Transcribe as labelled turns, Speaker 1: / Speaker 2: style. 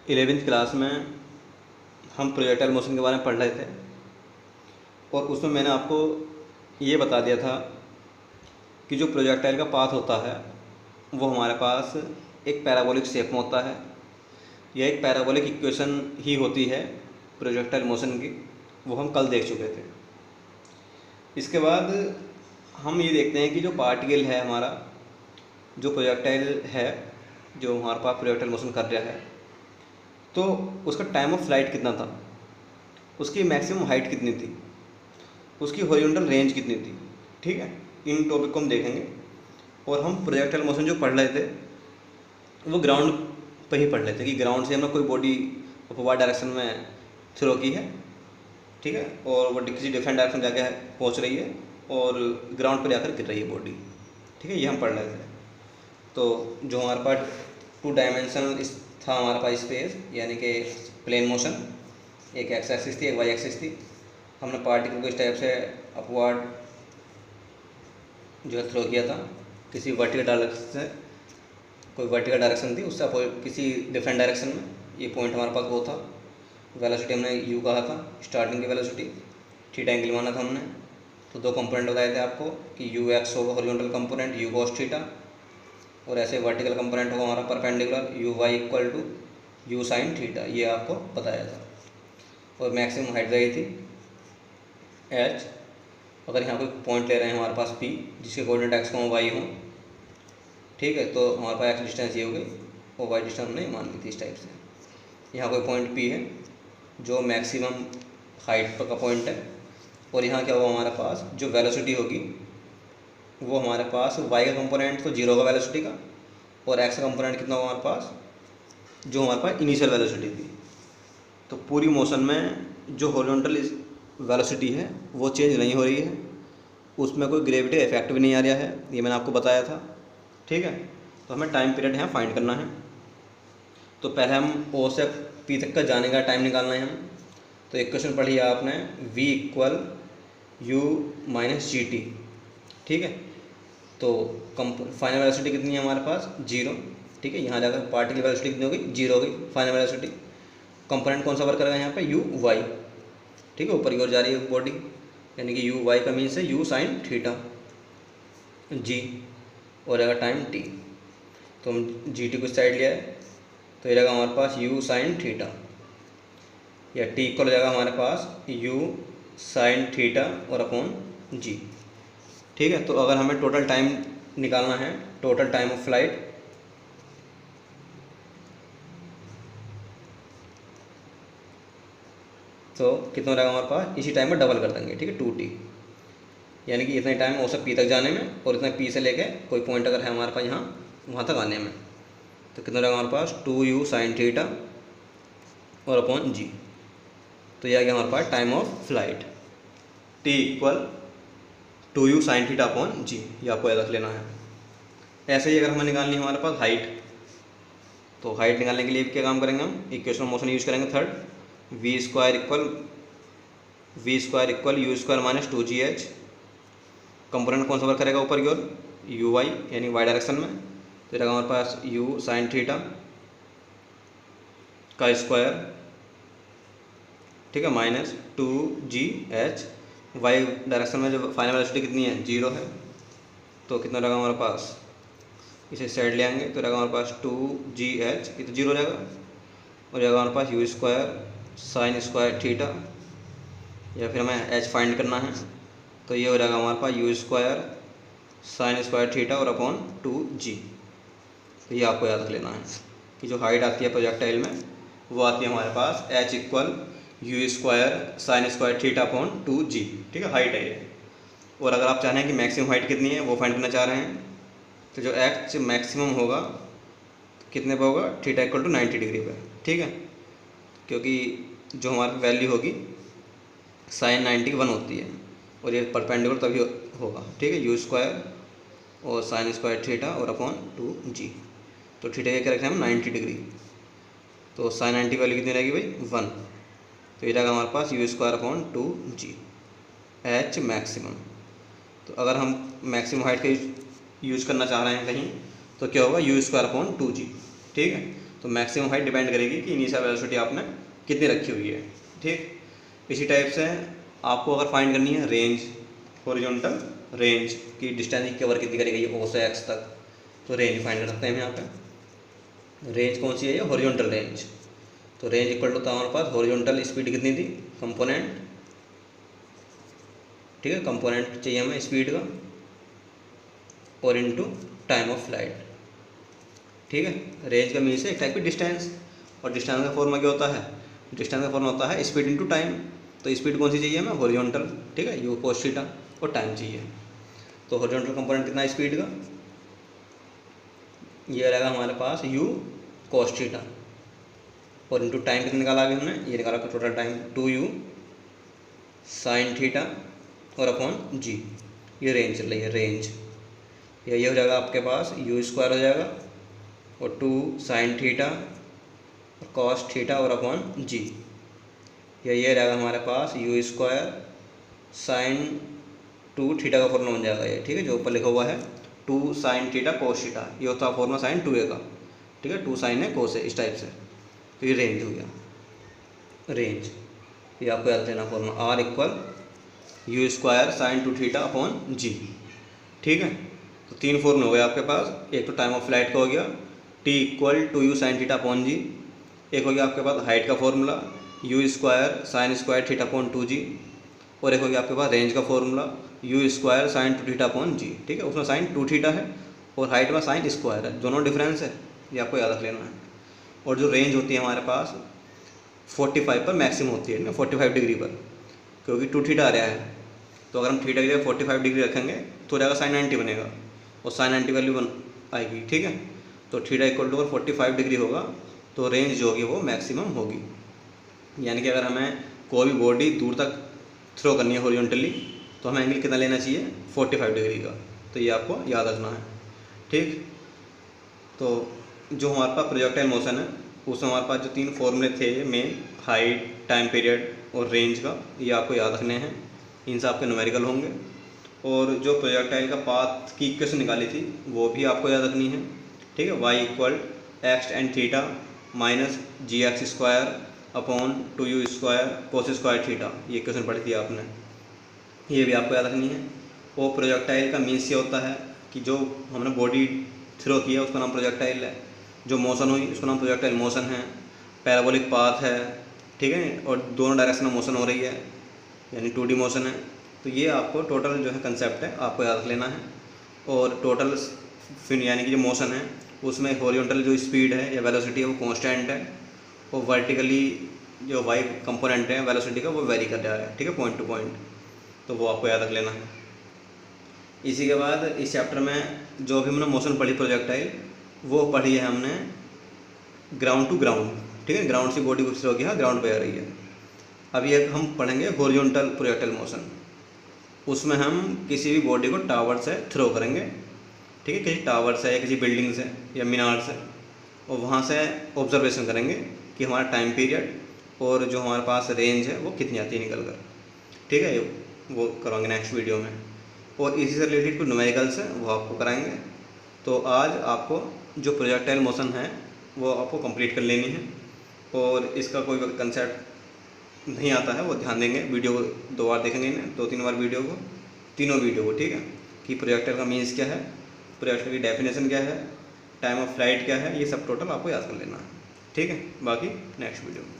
Speaker 1: 11वीं क्लास में हम प्रोजेक्टाइल मोशन के बारे में पढ़ रहे थे और उसमें मैंने आपको ये बता दिया था कि जो प्रोजेक्टाइल का पाथ होता है वो हमारे पास एक पैराबोलिक शेप में होता है। यह एक पैराबोलिक इक्वेशन ही होती है प्रोजेक्टाइल मोशन की, वो हम कल देख चुके थे। इसके बाद हम ये देखते हैं कि जो पार्टिकल है हमारा, जो प्रोजेक्टाइल है जो हमारे पास प्रोजेक्टाइल मोशन कर रहा है, तो उसका टाइम ऑफ फ्लाइट कितना था, उसकी मैक्सिमम हाइट कितनी थी, उसकी हॉरिजॉन्टल रेंज कितनी थी। ठीक है, इन टॉपिक को हम देखेंगे। और हम प्रोजेक्टाइल मोशन जो पढ़ रहे थे वो ग्राउंड पर ही पढ़ रहे थे कि ग्राउंड से हमने कोई बॉडी अपवर्ड डायरेक्शन में थ्रो की है, ठीक है, और वो किसी डिफरेंट डायरेक्शन जाके पहुंच रही है और ग्राउंड पर जाकर गिर रही है बॉडी। ठीक है, ये हम पढ़ रहे थे। तो जो हमारे पास 2 डायमेंशनल था हमारे पास स्पेस, यानी कि प्लेन मोशन, एक एक्स एक्सिस थी एक वाई एक्सिस थी। हमने पार्टिकल को इस टाइप से अपवर्ड जो है थ्रो किया था किसी वर्टिकल डायरेक्शन से, कोई वर्टिकल डायरेक्शन थी उससे किसी डिफरेंट डायरेक्शन में। ये पॉइंट हमारे पास वो था। वेलोसिटी हमने यू कहा था, स्टार्टिंग की वेलोसिटी। थीटा एंगल माना था हमने। तो 2 कंपोनेंट बताए थे आपको कि यू एक्स होगा horizontal component u cos theta, और ऐसे वर्टिकल कंपोनेंट होगा हमारा perpendicular u y equal to u sine theta, ये आपको बताया था। और मैक्सिमम हाइट रही थी एच। अगर यहाँ कोई पॉइंट ले रहे हैं हमारे पास पी जिसके कोऑर्डिनेट एक्स को वाई हो, ठीक है, तो हमारे पास एक्स डिस्टेंस ये हो गई और वाई डिस्टेंस हमने मान ली थी इस टाइप से। यहाँ कोई पॉइंट पी है जो मैक्सिमम हाइट पर का पॉइंट है, और यहाँ क्या होगा हमारे पास जो वेलोसिटी होगी वो हमारे पास वाई का कंपोनेंट तो 0 होगा वेलोसिटी का, और एक्स का कंपोनेंट कितना होगा हमारे पास जो हमारे पास इनिशियल वेलोसिटी थी। तो पूरी मोशन में जो हॉरिजॉन्टल वेलोसिटी है वो चेंज नहीं हो रही है, उसमें कोई ग्रेविटी इफेक्ट भी नहीं आ रहा है, ये मैंने आपको बताया था। ठीक है, तो हमें टाइम पीरियड यहाँ फाइंड करना है। तो पहले हम ओ से पी तक का जाने का टाइम निकालना है हम। तो एक क्वेश्चन पढ़िए आपने, v equal you minus G T. ठीक है, तो फाइनल वेलोसिटी कितनी है हमारे पास 0। ठीक है, यहाँ जाकर पार्टिकल वेलोसिटी कितनी हो गई 0 हो गई फाइनल वेलोसिटी। कंपोनेंट कौन सा वर्क करेगा यहाँ पे यू वाई। ठीक है, ऊपर की ओर जा रही है बॉडी, यानी कि यू वाई का मीन्स है यू साइन थीटा जी, और रहेगा टाइम टी। तो हम जी टी को साइड लिया है तो ये रहेगा हमारे पास यू साइन थीटा, या टी इक्वल हो जाएगा हमारे पास यू साइन थीटा और अपॉन जी। ठीक है, तो अगर हमें टोटल टाइम निकालना है, टोटल टाइम ऑफ फ्लाइट, तो कितना रहेगा हमारे पास, इसी टाइम में डबल कर देंगे। ठीक है, 2t, यानी कि इतने टाइम हो सकता पी तक जाने में और इतना पी से लेके कोई पॉइंट अगर है हमारे पास यहाँ वहाँ तक आने में, तो कितना रहेगा हमारे पास 2u साइन थीटा और अपॉन जी। तो यह आ गया हमारे पास time of flight, t equal 2u sine theta upon g. ये आपको याद रख लेना है। ऐसे ही अगर हमें निकालनी है हमारे पास हाइट, तो हाइट निकालने के लिए क्या काम करेंगे हम, इक्वेशन ऑफ मोशन यूज करेंगे third, v square equal u square minus 2gh। Component कौन सा वर्क करेगा ऊपर की ओर यू वाई, यानी वाई डायरेक्शन में। तो रहेगा हमारे पास यू साइन थीटा का स्क्वायर, ठीक है, माइनस 2gh। वाई डायरेक्शन में जो फाइनल वेलोसिटी कितनी है 0 है, तो कितना रहेगा हमारे पास, इसे साइड ले आएंगे तो रहेगा हमारे पास 2gh, ये तो 0 रहेगा, और रहेगा हमारे पास u square sine square theta, या फिर हमें h फाइंड करना है तो ये हो जाएगा हमारे पास u square sine square theta और अपॉन 2g। तो ये आपको याद रख लेना है कि जो हाइट आती है प्रोजेक्टाइल में वो आती है हमारे पास h equal u square sine square theta upon 2g। ठीक है, हाइट है ये। और अगर आप चाह रहे हैं कि मैक्सिमम हाइट कितनी है वो फाइंड करना चाह रहे हैं, तो जो h मैक्सिमम होगा कितने पे होगा, थीटा इक्वल टू 90 डिग्री पे। ठीक है, क्योंकि जो हमारी वैल्यू होगी साइन 90 की 1 होती है और ये परपेंडिकुलर तभी होगा। ठीक है, यू स्क्वायर और साइन स्क्वायर थीटा और अपॉन 2g। तो थीटा क्या रखें हम 90 डिग्री, तो साइन 90 वैल्यू कितनी रहेगी भाई 1, तो ये रहेगा हमारे पास u square upon 2g h maximum. तो अगर हम मैक्सिमम हाइट का यूज करना चाह रहे हैं कहीं तो क्या होगा यू स्क्वायर अपॉन 2g। ठीक है, तो मैक्सिमम हाइट डिपेंड करेगी कि इनिशियल वेलोसिटी आपने कितनी रखी हुई है। ठीक, इसी टाइप से आपको अगर फाइंड करनी है रेंज, हॉरिजॉन्टल रेंज की डिस्टेंस कवर कितनी करेगी ओ से एक्स तक, तो रेंज फाइंड कर सकते हैं हम यहाँ पे। रेंज कौन सी है, ये हॉरिजॉन्टल रेंज। तो रेंज इक्वल टू था हमारे पास हॉरिजॉन्टल स्पीड कितनी थी, कंपोनेंट, ठीक है, कंपोनेंट चाहिए हमें स्पीड का, और इनटू टाइम ऑफ फ्लाइट। ठीक है, रेंज का मीन्स है एक टाइप की डिस्टेंस, और डिस्टेंस का फॉर्मूला क्या होता है, डिस्टेंस का फॉर्मूला होता है स्पीड इनटू टाइम। तो स्पीड कौन सी चाहिए हमें, हॉरिजॉन्टल, ठीक है, यू कोस थीटा, और टाइम चाहिए। तो हॉरिजॉन्टल कंपोनेंट कितना है स्पीड का, ये रहेगा हमारे पास यू कोस थीटा, और इनटू टाइम कितना निकाला अभी हमने, ये निकाला total time 2u sine theta और अपॉन जी। ये रेंज चल रही है, रेंज ये हो जाएगा आपके पास यू स्क्वायर हो जाएगा, और 2 साइन थीटा और कॉस थीटा और अपॉन जी। ये रहेगा हमारे पास यू स्क्वायर साइन 2 थीटा का फॉर्मूला बन जाएगा ये, ठीक है, जो ऊपर लिखा हुआ है 2 साइन थीटा कोस थीटा, ये होता है फॉर्मूला साइन 2a का, ठीक है, 2 साइन है कोस है, इस टाइप से। तो ये रेंज हो गया, रेंज, ये आपको याद देना formula R equal u square sine 2 theta upon g. ठीक है, तो 3 फॉर्मूले हो गए आपके पास, एक तो टाइम ऑफ फ्लाइट का हो गया T equal to u sine theta upon g, एक हो गया आपके पास हाइट का formula u square sine square theta upon 2g, और एक हो गया आपके पास रेंज का formula u square sine 2 theta upon g. ठीक है, उसमें साइन 2 थीटा है और हाइट में साइन स्क्वायर है, दोनों डिफरेंस है, ये आपको याद रख लेना है। और जो रेंज होती है हमारे पास 45 पर मैक्सिमम होती है ना, 45 डिग्री पर, क्योंकि 2 थीटा आ रहा है, तो अगर हम थीटा की जगह 45 डिग्री रखेंगे तो रहेगा साइन 90 बनेगा, और साइन 90 वैल्यू आएगी। ठीक है, तो थीटा इक्वल टू 45 डिग्री होगा, तो रेंज जो होगी वो मैक्सिमम होगी। यानी कि अगर हमें कोई भी बॉडी दूर तक थ्रो करनी है हॉरिजॉन्टली, तो हमें एंगल कितना लेना चाहिए, 45 डिग्री का, तो ये आपको याद रखना है। ठीक, तो जो हमारे पास प्रोजेक्टाइल मोशन है उसमें हमारे पास जो 3 फॉर्मूले थे मेन, हाइट, टाइम पीरियड और रेंज का, ये आपको याद रखने हैं, इनसे आपके न्यूमेरिकल होंगे। और जो प्रोजेक्टाइल का पाथ की इक्वेशन निकाली थी वो भी आपको याद रखनी है। ठीक है, y equal x and theta minus g x square upon 2u square cos square theta, ये इक्वेशन पढ़ी थी आपने, ये भी आपको याद रखनी है। वो प्रोजेक्टाइल का मीन्स ये होता है कि जो हमने बॉडी थ्रो किया उसका नाम प्रोजेक्टाइल है, जो मोशन हुई उसका नाम प्रोजेक्टाइल मोशन है, पैराबोलिक पाथ है, ठीक है, और दोनों डायरेक्शन में मोशन हो रही है, यानी 2D मोशन है। तो ये आपको टोटल जो है कंसेप्ट है आपको याद रख लेना है। और टोटल फिर यानी कि जो मोशन है उसमें हॉरिजॉन्टल जो स्पीड है या वेलोसिटी है वो कांस्टेंट है, और वर्टिकली जो वाई कंपोनेंट है वेलोसिटी का वो वेरी कर रहा है, ठीक है, पॉइंट टू पॉइंट, तो वो आपको याद रख लेना है। इसी के बाद इस चैप्टर में जो भी हमने मोशन पढ़ी प्रोजेक्टाइल वो पढ़ी है हमने ग्राउंड टू ग्राउंड, ठीक है, ग्राउंड से बॉडी कुछ हो गया ग्राउंड पे आ रही है। अभी एक हम पढ़ेंगे हॉरिजॉन्टल प्रोजेक्टाइल मोशन, उसमें हम किसी भी बॉडी को टावर से थ्रो करेंगे, ठीक है, किसी टावर से या किसी बिल्डिंग से या मीनार से, और वहाँ से ऑब्जर्वेशन करेंगे कि हमारा टाइम पीरियड और जो हमारे पास रेंज है वो कितनी आती है निकल कर। ठीक है, वो कराएंगे नेक्स्ट वीडियो में, और इसी से रिलेटेड कुछ न्यूमेरिकल्स हैं वो आपको कराएंगे। तो आज आपको जो प्रोजेक्टाइल मोशन है वो आपको कंप्लीट कर लेनी है, और इसका कोई कंसेप्ट नहीं आता है वो ध्यान देंगे, वीडियो को 2 बार देखेंगे, 2-3 बार वीडियो को, तीनों वीडियो को, ठीक है, कि प्रोजेक्टाइल का मीन्स क्या है, प्रोजेक्टाइल की डेफिनेशन क्या है, टाइम ऑफ फ्लाइट क्या है, ये सब टोटल आपको याद कर लेना है। ठीक है, बाकी नेक्स्ट वीडियो में।